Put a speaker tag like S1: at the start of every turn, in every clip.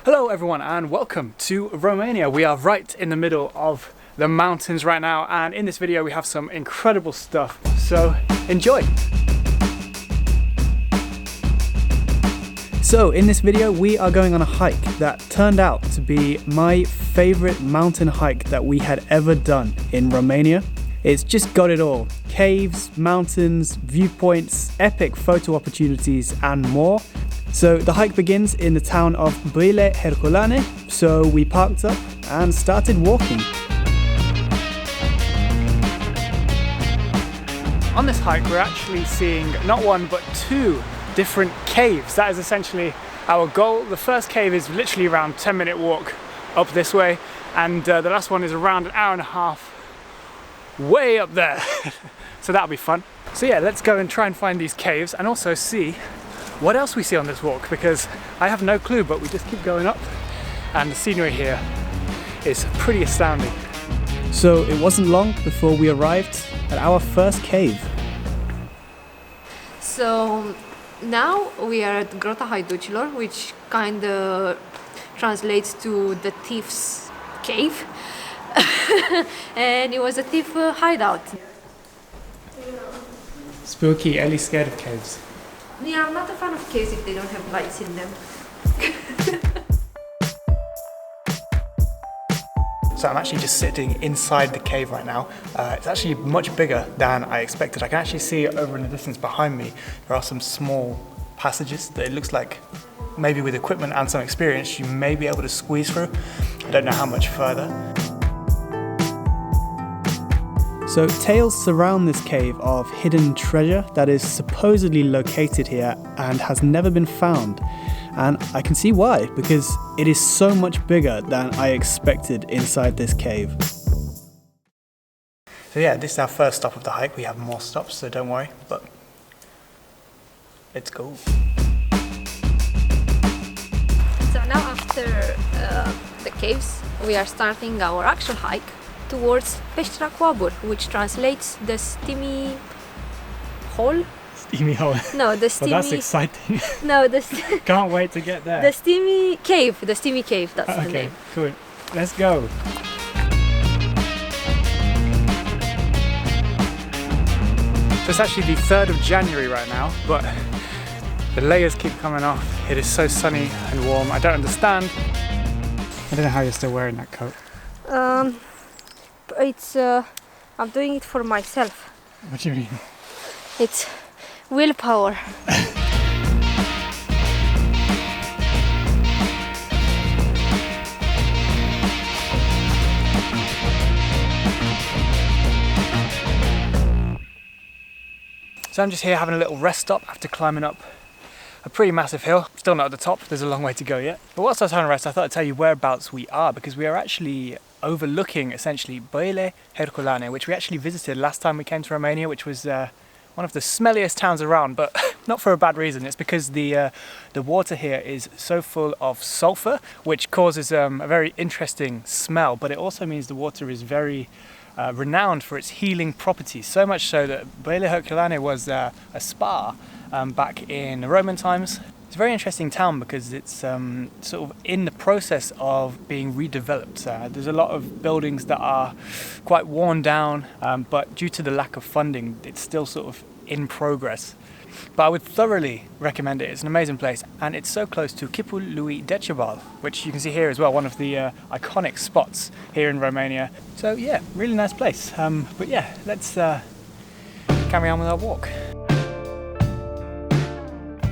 S1: Hello everyone and welcome to Romania. We are right in the middle of the mountains right now, and in this video we have some incredible stuff, so enjoy! So in this video we are going on a hike that turned out to be my favourite mountain hike that we had ever done in Romania. It's just got it all. Caves, mountains, viewpoints, epic photo opportunities and more. So the hike begins in the town of Băile Herculane, so we parked up and started walking. On this hike we're actually seeing not one but two different caves. That is essentially our goal. The first cave is literally around 10-minute walk up this way, and the last one is around an hour and a half way up there. So that'll be fun. So yeah, let's go and try and find these caves and also see what else we see on this walk, because I have no clue, but we just keep going up and the scenery here is pretty astounding. So it wasn't long before we arrived at our first cave.
S2: So now we are at Grota Haiducilor, which kind of translates to the Thieves cave. And it was a thief hideout.
S1: Spooky. Ellie's scared of caves.
S2: Yeah, I'm not a fan of caves if they don't have lights in them.
S1: So I'm actually just sitting inside the cave right now. It's actually much bigger than I expected. I can actually see over in the distance behind me, there are some small passages that it looks like maybe with equipment and some experience you may be able to squeeze through. I don't know how much further. So tales surround this cave of hidden treasure that is supposedly located here and has never been found. And I can see why, because it is so much bigger than I expected inside this cave. So yeah, this is our first stop of the hike. We have more stops, so don't worry, but let's go.
S2: So now after the caves, we are starting our actual hike towards Aburi, which translates the Steamy hole.
S1: Steamy hole.
S2: No, the Steamy.
S1: Well, that's exciting.
S2: No, the.
S1: Can't wait to get there.
S2: The Steamy cave. The Steamy cave. That's the name.
S1: Okay, cool. Let's go. So it's actually the 3rd of January right now, but the layers keep coming off. It is so sunny and warm. I don't understand. I don't know how you're still wearing that coat.
S2: It's. I'm doing it for myself.
S1: What do you mean?
S2: It's willpower.
S1: So I'm just here having a little rest stop after climbing up a pretty massive hill. Still not at the top, there's a long way to go yet. But whilst I was having a rest, I thought I'd tell you whereabouts we are, because we are actually overlooking essentially Băile Herculane, which we actually visited last time we came to Romania, which was one of the smelliest towns around, but not for a bad reason. It's because the water here is so full of sulfur, which causes a very interesting smell, but it also means the water is very renowned for its healing properties, so much so that Băile Herculane was a spa back in the Roman times. It's a very interesting town because it's sort of in the process of being redeveloped. There's a lot of buildings that are quite worn down, but due to the lack of funding, it's still sort of in progress. But I would thoroughly recommend it. It's an amazing place, and it's so close to Chipul lui Decebal, which you can see here as well, one of the iconic spots here in Romania. So yeah, really nice place. But yeah, let's carry on with our walk.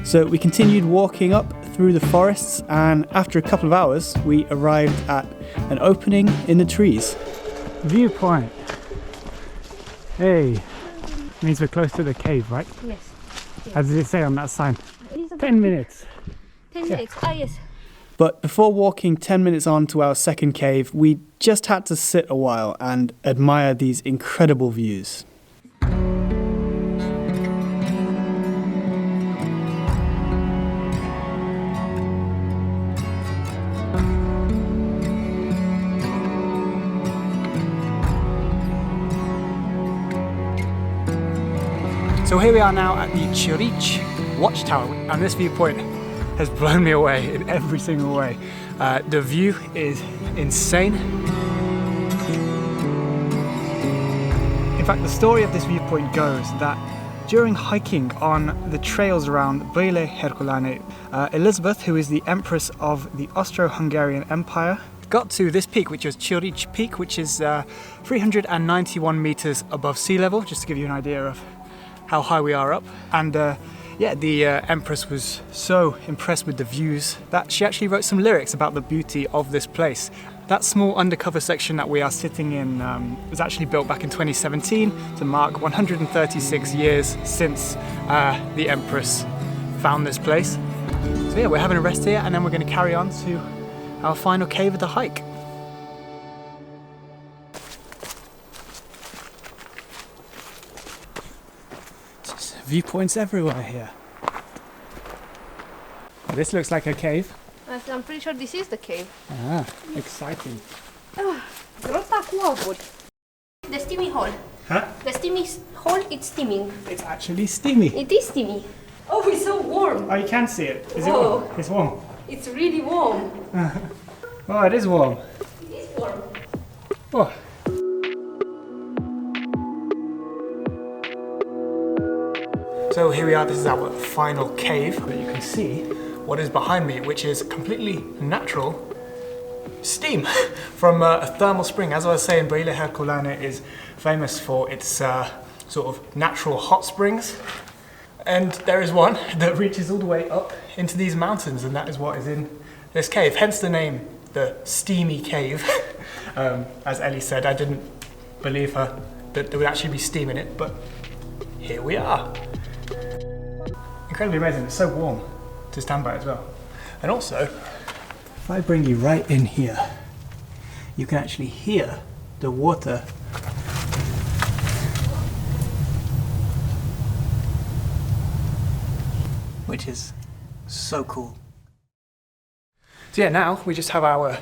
S1: So we continued walking up through the forests, and after a couple of hours we arrived at an opening in the trees. Viewpoint. Hey, means we're close to the cave, right?
S2: Yes.
S1: As does it say on that sign? 10 minutes.
S2: 10 minutes. Ah, yes.
S1: But before walking 10 minutes on to our second cave, we just had to sit a while and admire these incredible views. So here we are now at the Ciorici Watchtower, and this viewpoint has blown me away in every single way. The view is insane. In fact, the story of this viewpoint goes that during hiking on the trails around Băile Herculane, Elizabeth, who is the Empress of the Austro-Hungarian Empire, got to this peak, which was Ciorici peak, which is 391 meters above sea level, just to give you an idea of how high we are up. And yeah, the Empress was so impressed with the views that she actually wrote some lyrics about the beauty of this place. That small undercover section that we are sitting in was actually built back in 2017 to mark 136 years since the Empress found this place. So yeah, we're having a rest here and then we're going to carry on to our final cave of the hike. Just viewpoints everywhere here. This looks like a cave.
S2: I'm pretty sure this is the cave.
S1: Ah, exciting.
S2: Grota cu Aburi. The steamy hole.
S1: Huh?
S2: The steamy hole, it's steaming.
S1: It's actually steamy.
S2: It is steamy. Oh, it's so warm.
S1: Oh, you can see it. Is it
S2: Whoa.
S1: warm? It's warm.
S2: It's really warm.
S1: Oh, it is warm.
S2: It is warm.
S1: Oh. So here we are, this is our final cave. But you can see what is behind me, which is completely natural steam from a thermal spring. As I was saying, Băile Herculane is famous for its sort of natural hot springs. And there is one that reaches all the way up into these mountains, and that is what is in this cave. Hence the name, the Steamy Cave. As Ellie said, I didn't believe her that there would actually be steam in it, but here we are. Incredibly amazing, it's so warm to stand by as well. And also, if I bring you right in here, you can actually hear the water which is so cool. So yeah, now we just have our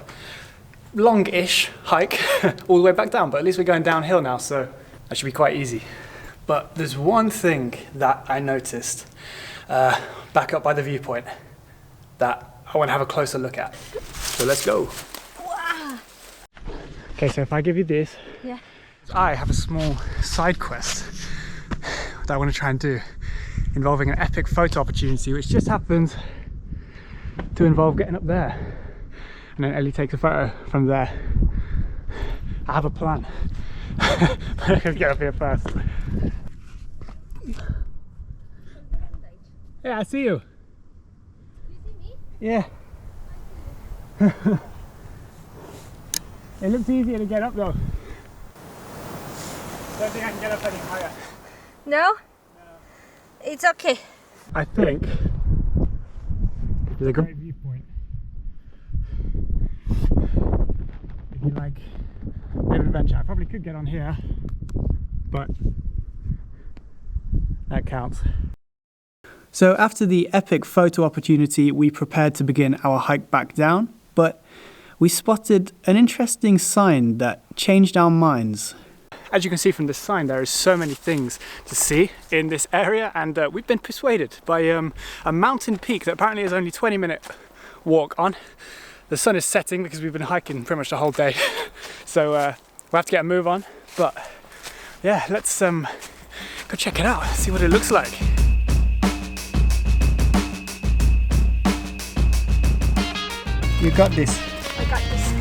S1: long-ish hike all the way back down, but at least we're going downhill now, so that should be quite easy. But there's one thing that I noticed back up by the viewpoint that I want to have a closer look at. So let's go.
S2: Wow.
S1: Okay, so if I give you this,
S2: Yeah.
S1: I have a small side quest that I want to try and do, involving an epic photo opportunity, which just happens to involve getting up there. And then Ellie takes a photo from there. I have a plan. But I'm gonna get up here first. Yeah, I see you.
S2: You see me?
S1: Yeah. It looks easier to get up though. Don't think I can get up any higher.
S2: No? It's okay.
S1: I think it's a great viewpoint. If you like a bit of adventure, I probably could get on here, but that counts. So after the epic photo opportunity, we prepared to begin our hike back down, but we spotted an interesting sign that changed our minds. As you can see from this sign, there is so many things to see in this area, and we've been persuaded by a mountain peak that apparently is only 20-minute walk on. The sun is setting because we've been hiking pretty much the whole day, so we'll have to get a move on. But yeah, let's go check it out, see what it looks like. You got this.
S2: I got this.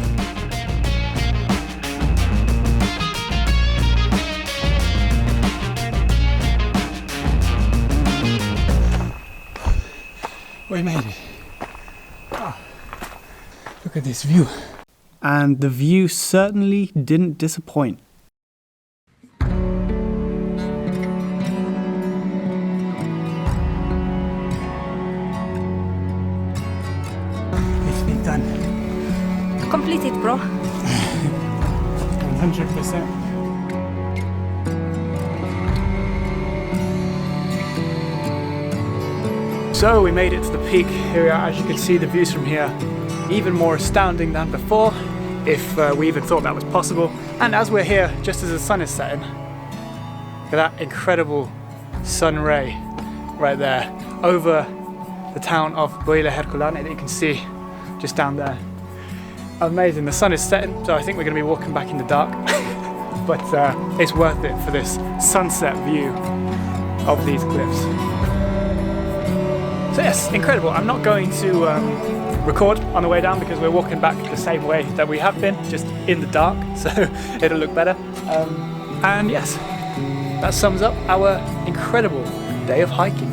S1: We made it. Oh, look at this view. And the view certainly didn't disappoint. It's been done.
S2: Completed, bro.
S1: 100%. So we made it to the peak. Here we are. As you can see, the views from here even more astounding than before, if we even thought that was possible. And as we're here, just as the sun is setting, look at that incredible sun ray right there over the town of Băile Herculane that you can see just down there. amazing. The sun is setting, so I think we're going to be walking back in the dark. But it's worth it for this sunset view of these cliffs. So yes, incredible. I'm not going to record on the way down because we're walking back the same way that we have been, just in the dark, so it'll look better. And yes, that sums up our incredible day of hiking.